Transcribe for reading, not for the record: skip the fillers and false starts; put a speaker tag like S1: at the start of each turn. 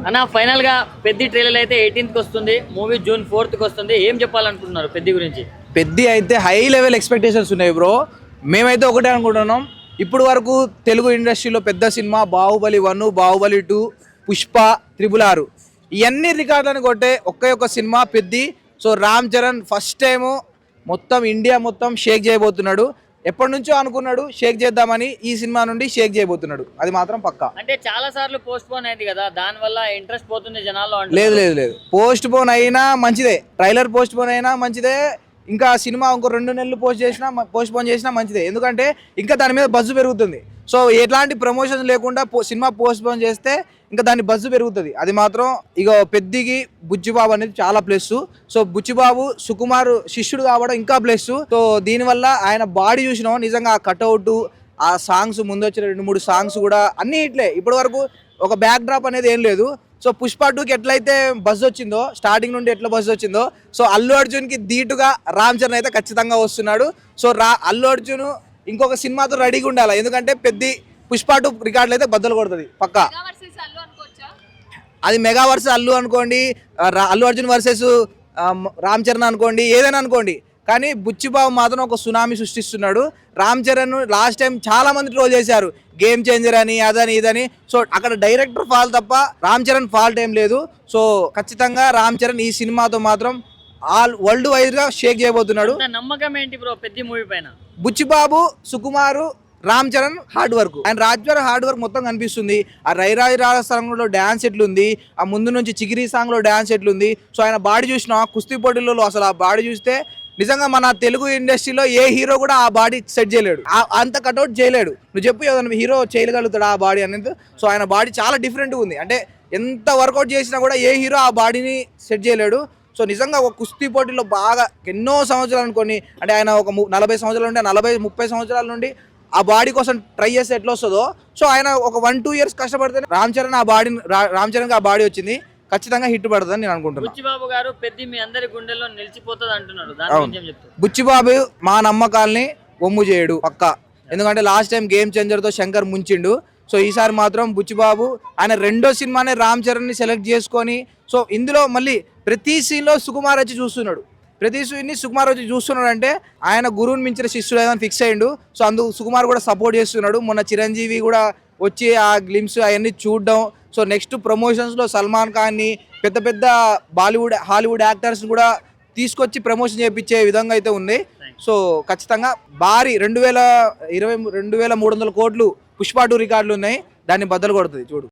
S1: అన్న ఫైనల్ గా పెద్ద ట్రైలర్ అయితే 18th కి వస్తుంది. మూవీ జూన్ 4th కి వస్తుంది. ఏం చెప్పాలనుకుంటున్నారు పెద్ద గురించి?
S2: పెద్ద అయితే హై లెవెల్ ఎక్స్పెక్టేషన్స్ ఉన్నాయి బ్రో. మేమైతే ఒకటే అనుకుంటున్నాం, ఇప్పుడు వరకు తెలుగు ఇండస్ట్రీలో పెద్ద సినిమా బాహుబలి 1, బాహుబలి 2, పుష్ప, RRR ఇవన్నీ రికార్డులను కొట్టే ఒక్క cinema Peddi. So Ram Charan first time మొత్తం ఇండియా మొత్తం షేక్ చేయబోతున్నాడు. ఎప్పటి నుంచో అనుకున్నాడు షేక్ చేద్దామని, ఈ సినిమా నుండి షేక్ చేయబోతున్నాడు, అది మాత్రం పక్కా.
S1: అంటే చాలా సార్లు పోస్ట్ పోన్ అయింది కదా, దాని వల్ల ఇంట్రెస్ట్ పోతుంది జనాల్లో.
S2: లేదు లేదు లేదు, పోస్ట్ పోన్ అయినా మంచిదే, ట్రైలర్ పోస్ట్ పోన్ అయినా మంచిదే, ఇంకా సినిమా ఇంకో 2 నెలలు పోస్ట్ పోన్ చేసినా మంచిదే. ఎందుకంటే ఇంకా దాని మీద బజ్జు పెరుగుతుంది. సో ఎట్లాంటి ప్రమోషన్స్ లేకుండా సినిమా పోస్ట్ పోన్ చేస్తే ఇంకా దాని బజ్జు పెరుగుతుంది. అది మాత్రం ఇక పెద్దికి బుచ్చిబాబు అనేది చాలా ప్లస్. సో బుచ్చిబాబు సుకుమార్ శిష్యుడు కావడం ఇంకా ప్లస్. సో దీనివల్ల ఆయన బాడీ చూసినాం, నిజంగా ఆ కట్అవుట్, ఆ సాంగ్స్, ముందు వచ్చిన 2-3 సాంగ్స్ కూడా అన్ని ఇట్లే. ఇప్పటి వరకు ఒక బ్యాక్ డ్రాప్ అనేది ఏం లేదు. సో పుష్ప 2కి ఎట్లయితే బజ్ వచ్చిందో, స్టార్టింగ్ నుండి ఎట్లా బజ్ వచ్చిందో, సో అల్లు అర్జున్కి ధీటుగా రామ్ చరణ్ అయితే ఖచ్చితంగా వస్తున్నాడు. సో అల్లు అర్జున్ ఇంకొక సినిమాతో రెడీగా ఉండాలి, ఎందుకంటే పెద్ద పుష్ప 2 రికార్డులు అయితే బద్దలు కొడుతుంది పక్కా. అది మెగా వర్సెస్ అల్లు అనుకోండి, అల్లు అర్జున్ వర్సెస్ రామ్ చరణ్ అనుకోండి, ఏదైనా అనుకోండి, కానీ బుచ్చిబాబు మాత్రం ఒక సునామీ సృష్టిస్తున్నాడు. రామ్ చరణ్ లాస్ట్ టైం చాలా మంది ట్రోల్ చేశారు, గేమ్ చేంజర్ అని, అదని ఇదని. సో అక్కడ డైరెక్టర్ ఫాల్ట్ తప్ప రామ్ చరణ్ ఫాల్ట్ ఏం లేదు. సో ఖచ్చితంగా రామ్ చరణ్ ఈ సినిమాతో మాత్రం ఆల్ వరల్డ్ వైడ్ గా షేక్ చేయబోతున్నాడు.
S1: నమ్మకం ఏంటి బ్రో పెద్ద మూవీ పైన?
S2: బుచ్చిబాబు, సుకుమారు, రామ్ చరణ్ హార్డ్ వర్క్, ఆయన రాజ్వర్ హార్డ్ వర్క్ మొత్తం కనిపిస్తుంది. ఆ రైరాజ సాంగ్ లో డాన్స్ ఎట్లుంది, ఆ ముందు నుంచి చిగిరి సాంగ్ లో డాన్స్ ఎట్లుంది. సో ఆయన బాడీ చూసినా కుస్తీ పోటీలలో అసలు ఆ బాడీ చూస్తే నిజంగా మన తెలుగు ఇండస్ట్రీలో ఏ హీరో కూడా ఆ బాడీ సెట్ చేయలేడు, అంత కట్అవుట్ చేయలేడు. నువ్వు చెప్పు ఏదైనా హీరో చేయగలుగుతాడు ఆ బాడీ అనేది? సో ఆయన బాడీ చాలా డిఫరెంట్గా ఉంది. అంటే ఎంత వర్కౌట్ చేసినా కూడా ఏ హీరో ఆ బాడీని సెట్ చేయలేడు. సో నిజంగా ఒక కుస్తీ పోటీలో బాగా ఎన్నో సంవత్సరాలు అనుకోని, అంటే ఆయన ఒక 40 సంవత్సరాల నుండి 40-30 సంవత్సరాల నుండి ఆ బాడీ కోసం ట్రై చేస్తే ఎట్లా వస్తుందో, సో ఆయన ఒక 1-2 ఇయర్స్ కష్టపడితే రామ్ చరణ్ ఆ బాడీ వచ్చింది. ఖచ్చితంగా హిట్ పడుతుందని నేను అనుకుంటున్నాను.
S1: బుచ్చిబాబు గారు పెద్ద మీ అందరి గుండెల్లో నిలిచిపోతుంది అంటున్నారు, దాని గురించి ఏం చెప్తారు?
S2: బుచ్చిబాబు మా నమ్మకాల్ని ఒమ్ము చేయడు పక్కా, ఎందుకంటే లాస్ట్ టైం గేమ్ చేంజర్ తో శంకర్ ముంచిండు. సో ఈసారి మాత్రం బుచ్చిబాబు ఆయన రెండో సినిమానే రామ్ చరణ్ ని సెలెక్ట్ చేసుకొని, సో ఇందులో మళ్ళీ ప్రతి సీన్ లో సుకుమార్ వచ్చి చూస్తున్నాడు, ప్రతి సీన్ని సుకుమార్ వచ్చి చూస్తున్నాడు, అంటే ఆయన గురువుని మించిన శిష్యుడు ఏదని ఫిక్స్ అయ్యిండు. సో అందుకు సుకుమార్ కూడా సపోర్ట్ చేస్తున్నాడు. మొన్న చిరంజీవి కూడా వచ్చి ఆ గ్లిమ్స్ అవన్నీ చూడడం. సో నెక్స్ట్ ప్రమోషన్స్లో సల్మాన్ ఖాన్ని, పెద్ద పెద్ద హాలీవుడ్ యాక్టర్స్ కూడా తీసుకొచ్చి ప్రమోషన్ చేయించే విధంగా అయితే ఉంది. సో ఖచ్చితంగా భారీ 2300 కోట్లు పుష్ప 2 రికార్డులు ఉన్నాయి, దాన్ని బద్దలు కొడుతుంది చూడు.